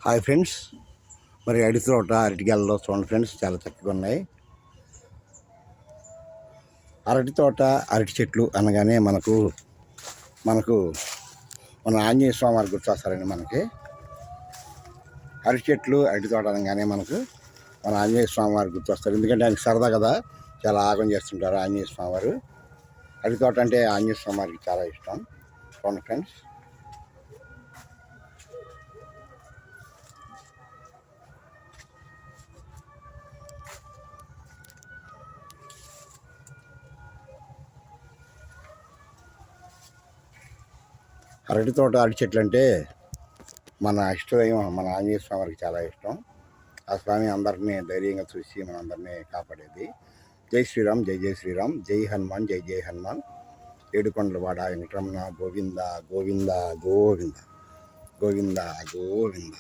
Hi friends, మరి అరటి తోట అరటిగెలలో చూడండి ఫ్రెండ్స్, చాలా చక్కగా ఉన్నాయి. అరటి తోట అరటి చెట్లు అనగానే మనకు మన ఆంజనేయ స్వామి వారు గుర్తొస్తారండి. మనకి అరటి చెట్లు అరటి తోట అనగానే మనకు మన ఆంజనేయ స్వామి వారు గుర్తొస్తారు. ఎందుకంటే ఆయనకి సరదా కదా, చాలా ఆగం చేస్తుంటారు ఆంజనేయ స్వామి వారు. అరటి తోట అంటే ఆంజనేయ స్వామి వారికి చాలా ఇష్టం. చూడండి ఫ్రెండ్స్, అరటి తోట అరటి చెట్లు అంటే మన ఇష్టదైవం మన ఆంజనేయ స్వామి వారికి చాలా ఇష్టం. ఆ స్వామి అందరినీ ధైర్యంగా చూసి మనందరినీ కాపాడేది. జై శ్రీరామ్, జై జై శ్రీరామ్, జై హనుమాన్, జై జై హనుమాన్. ఏడుకొండలవాడ వెంకటరమణ, గోవింద గోవింద గోవింద, గోవింద గోవింద.